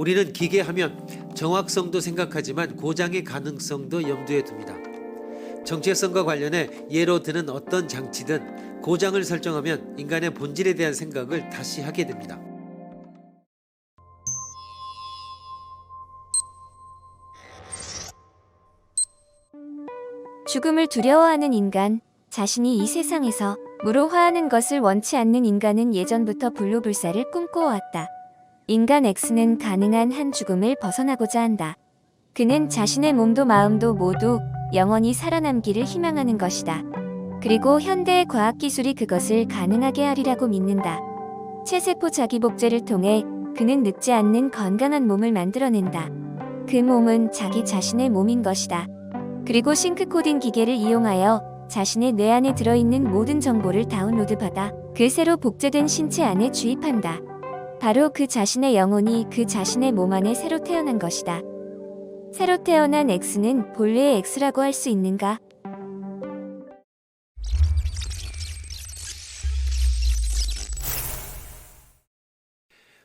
우리는 기계하면 정확성도 생각하지만 고장의 가능성도 염두에 둡니다. 정체성과 관련해 예로 드는 어떤 장치든 고장을 설정하면 인간의 본질에 대한 생각을 다시 하게 됩니다. 죽음을 두려워하는 인간, 자신이 이 세상에서 무료화하는 것을 원치 않는 인간은 예전부터 불로불사를 꿈꿔왔다. 인간 X는 가능한 한 죽음을 벗어나고자 한다. 그는 자신의 몸도 마음도 모두 영원히 살아남기를 희망하는 것이다. 그리고 현대의 과학기술이 그것을 가능하게 하리라고 믿는다. 체세포 자기복제를 통해 그는 늙지 않는 건강한 몸을 만들어낸다. 그 몸은 자기 자신의 몸인 것이다. 그리고 싱크코딩 기계를 이용하여 자신의 뇌 안에 들어있는 모든 정보를 다운로드받아 그 새로 복제된 신체 안에 주입한다. 바로 그 자신의 영혼이 그 자신의 몸 안에 새로 태어난 것이다. 새로 태어난 X는 본래의 X라고 할 수 있는가?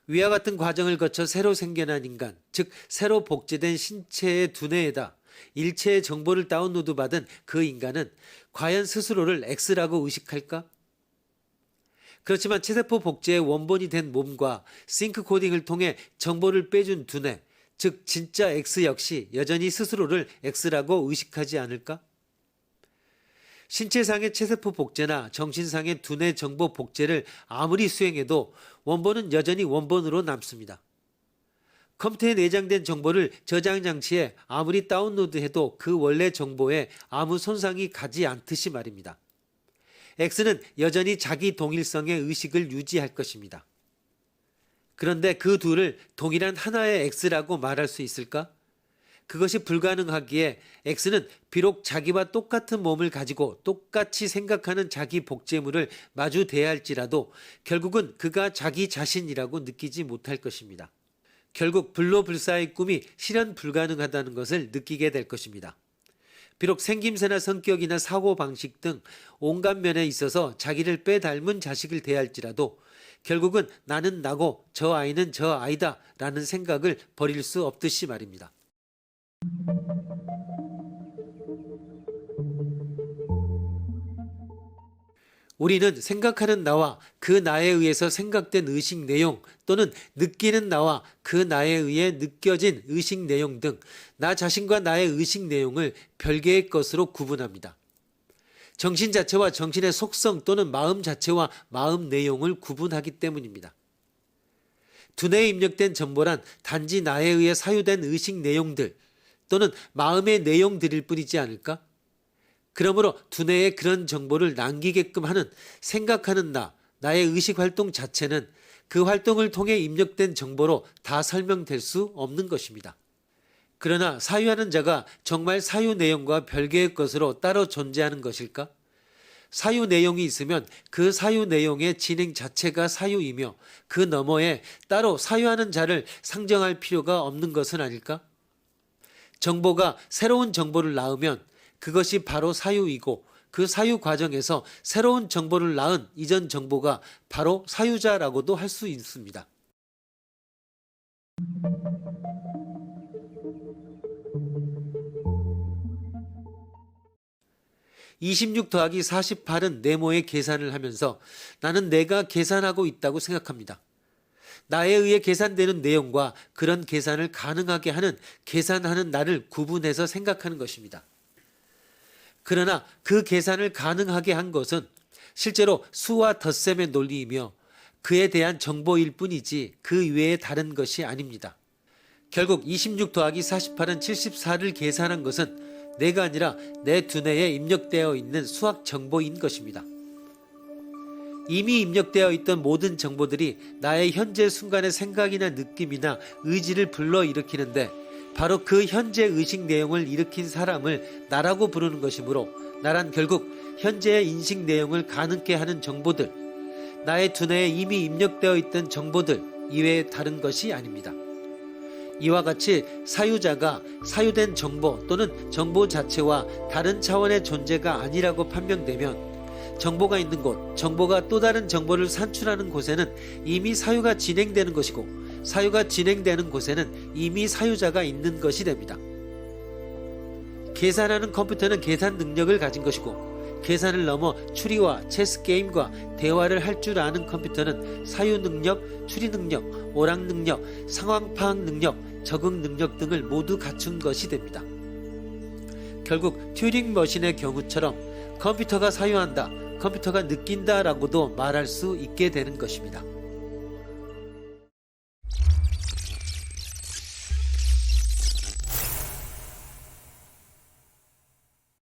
위와 같은 과정을 거쳐 새로 생겨난 인간, 즉 새로 복제된 신체의 두뇌에다 일체의 정보를 다운로드 받은 그 인간은 과연 스스로를 X라고 의식할까? 그렇지만 체세포 복제의 원본이 된 몸과 싱크 코딩을 통해 정보를 빼준 두뇌, 즉 진짜 X 역시 여전히 스스로를 X라고 의식하지 않을까? 신체상의 체세포 복제나 정신상의 두뇌 정보 복제를 아무리 수행해도 원본은 여전히 원본으로 남습니다. 컴퓨터에 내장된 정보를 저장 장치에 아무리 다운로드해도 그 원래 정보에 아무 손상이 가지 않듯이 말입니다. X는 여전히 자기 동일성의 의식을 유지할 것입니다. 그런데 그 둘을 동일한 하나의 X라고 말할 수 있을까? 그것이 불가능하기에 X는 비록 자기와 똑같은 몸을 가지고 똑같이 생각하는 자기 복제물을 마주 대할지라도 결국은 그가 자기 자신이라고 느끼지 못할 것입니다. 결국 불로불사의 꿈이 실현 불가능하다는 것을 느끼게 될 것입니다. 비록 생김새나 성격이나 사고방식 등 온갖 면에 있어서 자기를 빼닮은 자식을 대할지라도 결국은 나는 나고 저 아이는 저 아이다 라는 생각을 버릴 수 없듯이 말입니다. 우리는 생각하는 나와 그 나에 의해서 생각된 의식 내용 또는 느끼는 나와 그 나에 의해 느껴진 의식 내용 등 나 자신과 나의 의식 내용을 별개의 것으로 구분합니다. 정신 자체와 정신의 속성 또는 마음 자체와 마음 내용을 구분하기 때문입니다. 두뇌에 입력된 정보란 단지 나에 의해 사유된 의식 내용들 또는 마음의 내용들일 뿐이지 않을까? 그러므로 두뇌에 그런 정보를 남기게끔 하는 생각하는 나의 의식 활동 자체는 그 활동을 통해 입력된 정보로 다 설명될 수 없는 것입니다. 그러나 사유하는 자가 정말 사유 내용과 별개의 것으로 따로 존재하는 것일까? 사유 내용이 있으면 그 사유 내용의 진행 자체가 사유이며 그 너머에 따로 사유하는 자를 상정할 필요가 없는 것은 아닐까? 정보가 새로운 정보를 낳으면 그것이 바로 사유이고 그 사유 과정에서 새로운 정보를 낳은 이전 정보가 바로 사유자라고도 할 수 있습니다. (26 더하기 48은) 네모의 계산을 하면서 나는 내가 계산하고 있다고 생각합니다. 나에 의해 계산되는 내용과 그런 계산을 가능하게 하는 계산하는 나를 구분해서 생각하는 것입니다. 그러나 그 계산을 가능하게 한 것은 실제로 수와 덧셈의 논리이며 그에 대한 정보일 뿐이지 그 외에 다른 것이 아닙니다. 결국 26 더하기 48은 74를 계산한 것은 내가 아니라 내 두뇌에 입력되어 있는 수학 정보인 것입니다. 이미 입력되어 있던 모든 정보들이 나의 현재 순간의 생각이나 느낌이나 의지를 불러일으키는데 바로 그 현재 의식 내용을 일으킨 사람을 나라고 부르는 것이므로 나란 결국 현재의 인식 내용을 가능케 하는 정보들, 나의 두뇌에 이미 입력되어 있던 정보들 이외에 다른 것이 아닙니다. 이와 같이 사유자가 사유된 정보 또는 정보 자체와 다른 차원의 존재가 아니라고 판명되면 정보가 있는 곳, 정보가 또 다른 정보를 산출하는 곳에는 이미 사유가 진행되는 것이고 사유가 진행되는 곳에는 이미 사유자가 있는 것이 됩니다. 계산하는 컴퓨터는 계산 능력을 가진 것이고 계산을 넘어 추리와 체스 게임과 대화를 할 줄 아는 컴퓨터는 사유 능력, 추리 능력, 오락 능력, 상황 파악 능력, 적응 능력 등을 모두 갖춘 것이 됩니다. 결국 튜링 머신의 경우처럼 컴퓨터가 사유한다, 컴퓨터가 느낀다 라고도 말할 수 있게 되는 것입니다.